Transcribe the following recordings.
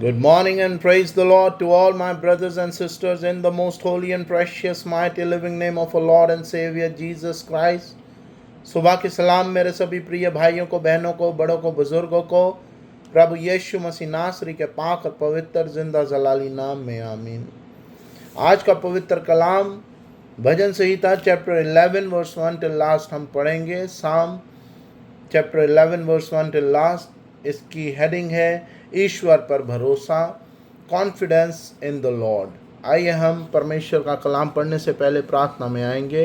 Good morning and praise the Lord to all my brothers and sisters in the most holy and precious, mighty, living name of our Lord and Savior Jesus Christ. सुबह के सलाम मेरे सभी प्रिय भाइयों को, बहनों को, बड़ों को, बुजुर्गों को प्रभु यीशु मसीह नासरी के पाक और पवित्र जिंदा जलाली नाम में आमीन। आज का पवित्र कलाम भजन संहिता चैप्टर 11 वर्स 1 टिल लास्ट हम पढ़ेंगे। साम चैप्टर 11 वर्स 1 टिल लास्ट। इसकी हेडिंग है ईश्वर पर भरोसा, कॉन्फिडेंस इन द लॉर्ड। आइए हम परमेश्वर का कलाम पढ़ने से पहले प्रार्थना में आएंगे।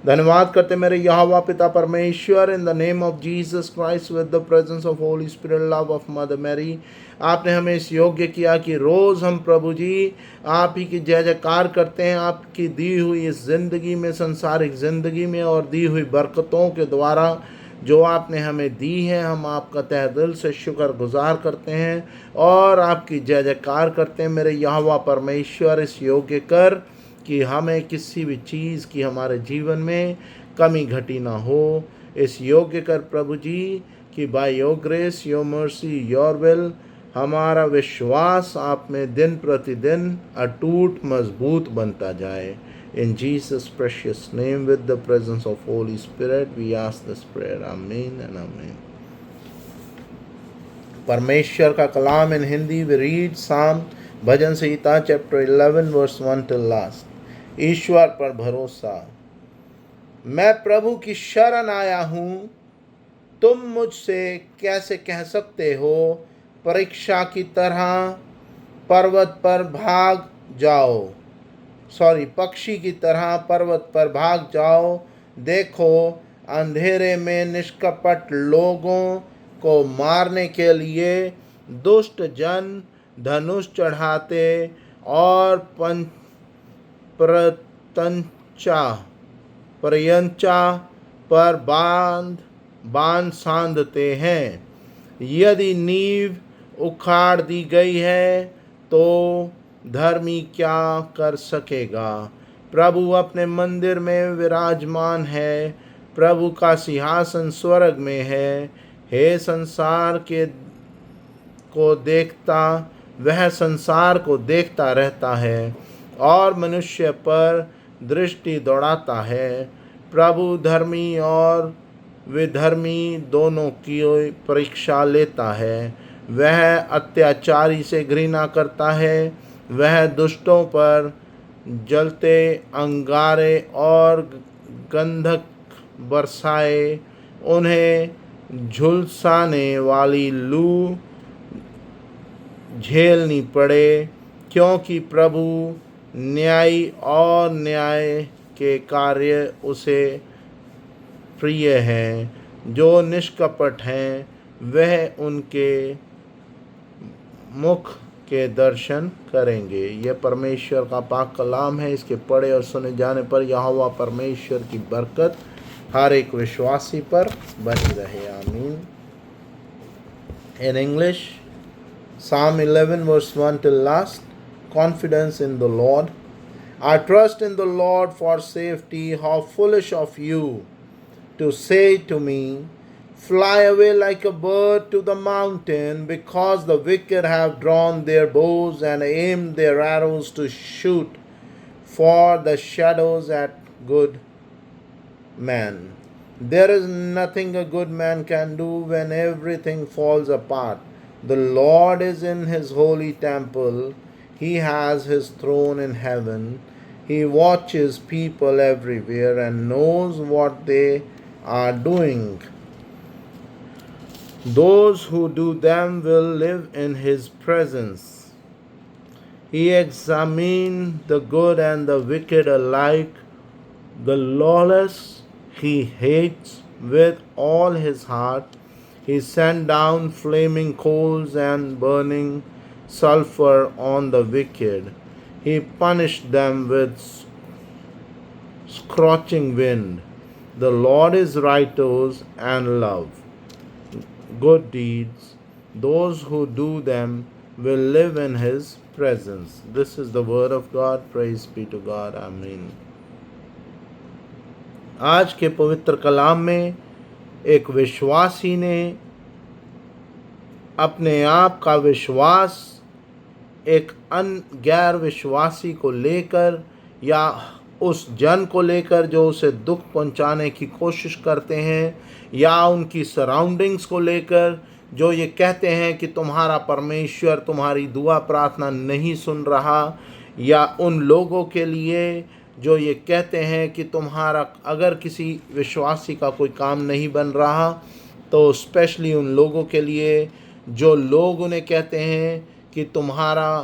धन्यवाद करते मेरे यहोवा पिता परमेश्वर, in the name of Jesus Christ, with the presence of holy spirit, love of mother Mary. आपने हमें इस योग्य किया कि रोज़ हम प्रभु जी आप ही की जय जयकार करते हैं। आपकी दी हुई इस ज़िंदगी में, संसारिक ज़िंदगी में, और दी हुई बरकतों के द्वारा जो आपने हमें दी है, हम आपका तहे दिल से शुक्र गुजार करते हैं और आपकी जय जयकार करते हैं। मेरे यहोवा परमेश्वर, इस योग्य कर कि हमें किसी भी चीज़ की हमारे जीवन में कमी घटी ना हो। इस योग्य कर प्रभु जी कि by your grace, your mercy, your will हमारा विश्वास आप में दिन प्रतिदिन अटूट मजबूत बनता जाए। In Jesus' precious name, with the presence of Holy Spirit, we ask this prayer. Amen and Amen. परमेश्वर का कलाम इन Hindi we read Psalm bhajan Samhita chapter 11 verse 1 till last। ईश्वर पर भरोसा। मैं प्रभु की शरण आया हूँ, तुम मुझसे कैसे कह सकते हो परीक्षा की तरह पर्वत पर भाग जाओ। पक्षी की तरह पर्वत पर भाग जाओ। देखो, अंधेरे में निष्कपट लोगों को मारने के लिए दुष्ट जन धनुष चढ़ाते और परयंचा पर बांध सांधते हैं। यदि नींव उखाड़ दी गई है तो धर्मी क्या कर सकेगा। प्रभु अपने मंदिर में विराजमान है, प्रभु का सिंहासन स्वर्ग में है। हे संसार वह संसार को देखता रहता है और मनुष्य पर दृष्टि दौड़ाता है। प्रभु धर्मी और विधर्मी दोनों की परीक्षा लेता है। वह अत्याचारी से घृणा करता है। वह दुष्टों पर जलते अंगारे और गंधक बरसाए। उन्हें झुलसाने वाली लू झेलनी पड़े, क्योंकि प्रभु न्यायी और न्याय के कार्य उसे प्रिय हैं। जो निष्कपट हैं वह उनके मुख के दर्शन करेंगे। यह परमेश्वर का पाक कलाम है। इसके पढ़े और सुने जाने पर यहोवा परमेश्वर की बरकत हर एक विश्वासी पर बनी रहे। आमीन। In English, Psalm 11 verse 1 till last. Confidence in the Lord. I trust in the Lord for safety. How foolish of you to say to me, fly away like a bird to the mountain, because the wicked have drawn their bows and aimed their arrows to shoot for the shadows at good men. There is nothing a good man can do when everything falls apart. The Lord is in his holy temple. He has his throne in heaven. He watches people everywhere and knows what they are doing. Those who do them will live in his presence. He examines the good and the wicked alike. The lawless he hates with all his heart. He sent down flaming coals and burning sulfur on the wicked. He punished them with scorching wind. The Lord is righteous and love good deeds. Those who do them will live in his presence. This is the word of God. Praise be to God. Amen. आज के पवित्र कलाम में एक विश्वासी ने अपने आप का विश्वास एक गैर विश्वासी को लेकर या उस जन को लेकर जो उसे दुख पहुंचाने की कोशिश करते हैं, या उनकी सराउंडिंग्स को लेकर जो ये कहते हैं कि तुम्हारा परमेश्वर तुम्हारी दुआ प्रार्थना नहीं सुन रहा, या उन लोगों के लिए जो ये कहते हैं कि तुम्हारा अगर किसी विश्वासी का कोई काम नहीं बन रहा, तो स्पेशली उन लोगों के लिए जो लोग उन्हें कहते हैं कि तुम्हारा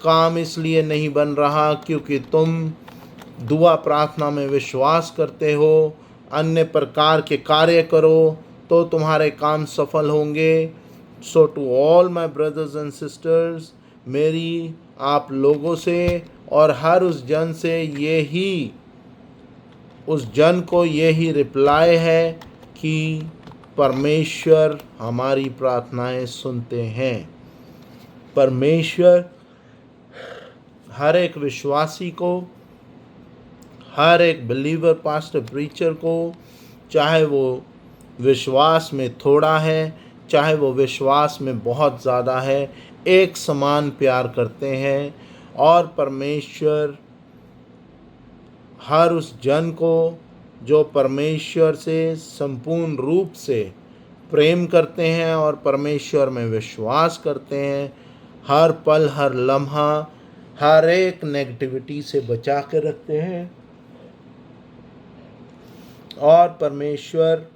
काम इसलिए नहीं बन रहा क्योंकि तुम दुआ प्रार्थना में विश्वास करते हो, अन्य प्रकार के कार्य करो तो तुम्हारे काम सफल होंगे। So to all my brothers and sisters, मेरी आप लोगों से और हर उस जन से उस जन को यही रिप्लाई है कि परमेश्वर हमारी प्रार्थनाएं सुनते हैं। परमेश्वर हर एक विश्वासी को, हर एक बिलीवर पास्टर प्रीचर को, चाहे वो विश्वास में थोड़ा है चाहे वो विश्वास में बहुत ज़्यादा है, एक समान प्यार करते हैं। और परमेश्वर हर उस जन को जो परमेश्वर से संपूर्ण रूप से प्रेम करते हैं और परमेश्वर में विश्वास करते हैं, हर पल हर लम्हा हर एक नेगेटिविटी से बचा के रखते हैं। और परमेश्वर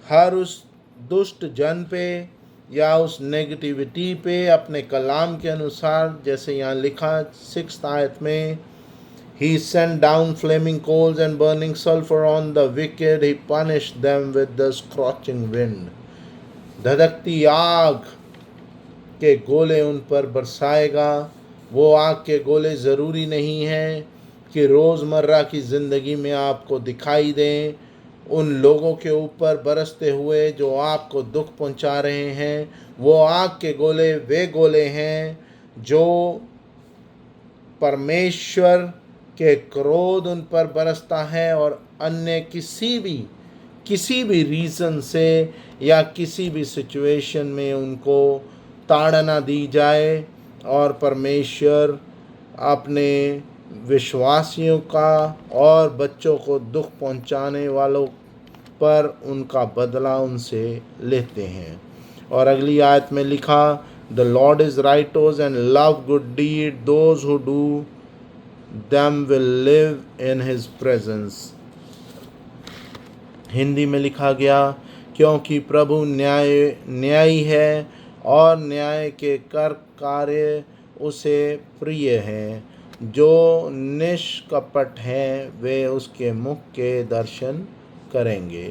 हर उस दुष्ट जन पे या उस नेगेटिविटी पे अपने कलाम के अनुसार, जैसे यहाँ लिखा 6th आयत में, He sent down flaming coals and burning sulfur on the wicked. He punished them with the scorching wind. धधकती आग के गोले उन पर बरसाएगा। वो आग के गोले ज़रूरी नहीं हैं कि रोज़मर्रा की ज़िंदगी में आपको दिखाई दें। उन लोगों के ऊपर बरसते हुए जो आपको दुख पहुंचा रहे हैं, वो आग के गोले वे गोले हैं जो परमेश्वर के क्रोध उन पर बरसता है और अन्य किसी भी रीज़न से या किसी भी सिचुएशन में उनको ताड़ना दी जाए। और परमेश्वर अपने विश्वासियों का और बच्चों को दुख पहुंचाने वालों पर उनका बदला उनसे लेते हैं। और अगली आयत में लिखा, the Lord is righteous and love good deed, those who do them will live in his presence. Hindi में लिखा गया, क्योंकि प्रभु न्यायी है और न्याय के कर कार्य उसे प्रिय हैं। जो निष्कपट हैं वे उसके मुख के दर्शन करेंगे।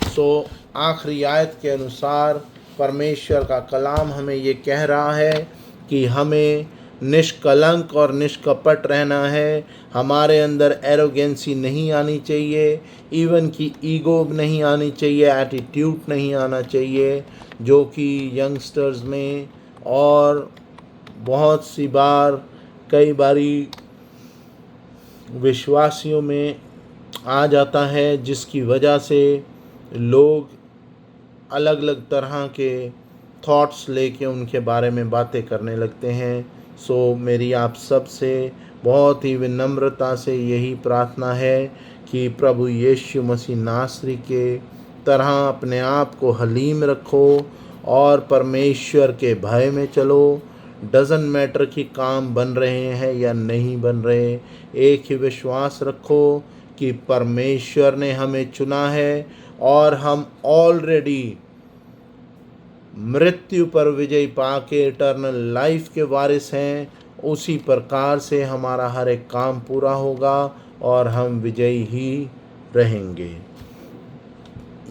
सो आखिरी आयत के अनुसार परमेश्वर का कलाम हमें ये कह रहा है कि हमें निष्कलंक और निष्कपट रहना है। हमारे अंदर एरोगेंसी नहीं आनी चाहिए, इवन की ईगो नहीं आनी चाहिए, एटीट्यूड नहीं आना चाहिए, जो कि यंगस्टर्स में और बहुत सी बार कई बारी विश्वासियों में आ जाता है, जिसकी वजह से लोग अलग अलग तरह के थॉट्स लेके उनके बारे में बातें करने लगते हैं। सो मेरी आप सब से बहुत ही विनम्रता से यही प्रार्थना है कि प्रभु यीशु मसीह नासरी के तरह अपने आप को हलीम रखो और परमेश्वर के भय में चलो। डज़न मैटर कि काम बन रहे हैं या नहीं बन रहे, एक ही विश्वास रखो कि परमेश्वर ने हमें चुना है और हम ऑलरेडी मृत्यु पर विजय पाके इटर्नल लाइफ के वारिस हैं। उसी प्रकार से हमारा हर एक काम पूरा होगा और हम विजयी ही रहेंगे।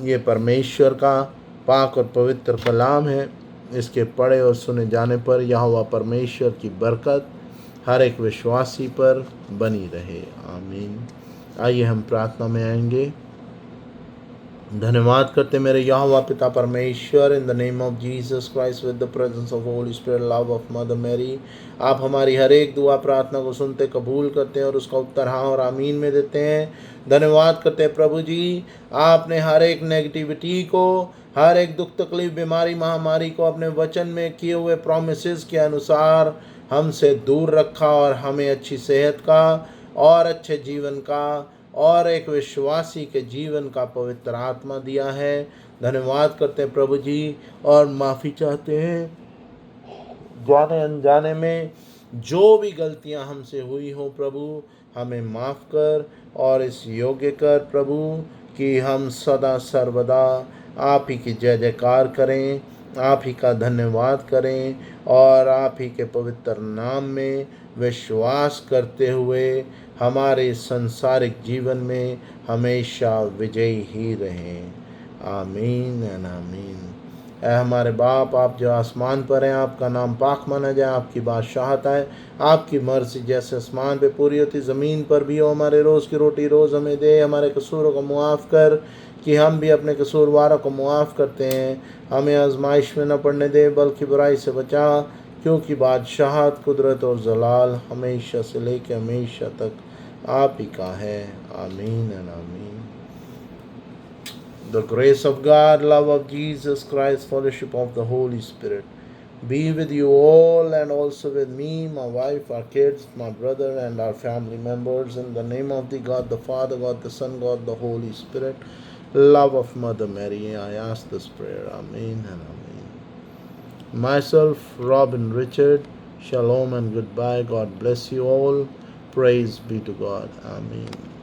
ये परमेश्वर का पाक और पवित्र कलाम है। इसके पढ़े और सुने जाने पर यहोवा परमेश्वर की बरकत हर एक विश्वासी पर बनी रहे। आमीन। आइए हम प्रार्थना में आएंगे। धन्यवाद करते मेरे यहोवा पिता परमेश्वर, in the name of Jesus Christ, with the presence of holy spirit, love of mother Mary. आप हमारी हर एक दुआ प्रार्थना को सुनते, कबूल करते हैं और उसका उत्तर हाँ और आमीन में देते हैं। धन्यवाद करते हैं प्रभु जी, आपने हर एक नेगेटिविटी को, हर एक दुख तकलीफ बीमारी महामारी को अपने वचन में किए हुए प्रोमिसेस के अनुसार हमसे दूर रखा और हमें अच्छी सेहत का और अच्छे जीवन का और एक विश्वासी के जीवन का पवित्र आत्मा दिया है। धन्यवाद करते हैं प्रभु जी और माफ़ी चाहते हैं जाने अनजाने में जो भी गलतियां हमसे हुई हो प्रभु, हमें माफ़ कर और इस योग्य कर प्रभु कि हम सदा सर्वदा आप ही की जय जयकार करें, आप ही का धन्यवाद करें और आप ही के पवित्र नाम में विश्वास करते हुए हमारे संसारिक जीवन में हमेशा विजयी ही रहें। आमीन एंड आमीन। ऐ हमारे बाप, आप जो आसमान पर हैं, आपका नाम पाक माना जाए, आपकी बादशाहत आए, आपकी मर्जी जैसे आसमान पे पूरी होती ज़मीन पर भी हो। हमारे रोज़ की रोटी रोज़ हमें दे, हमारे कसूरों को मुआफ़ कर कि हम भी अपने कसूरवारों को मुआफ़ करते हैं। हमें आजमाइश में न पड़ने दे बल्कि बुराई से बचा, क्योंकि बादशाहत, कुदरत और जलाल हमेशा से लेकर हमेशा तक आप ही का है। आमीन एंड आमीन। The grace of God, love of Jesus Christ, fellowship of the Holy Spirit be with you all and also with me, my wife, our kids, my brother, and our family members. In the name of the God, the Father, God, the Son, God, the Holy Spirit, love of Mother Mary, I ask this prayer. Amen and Amen. Myself, Robin Richard, shalom and goodbye. God bless you all. Praise be to God. Amen.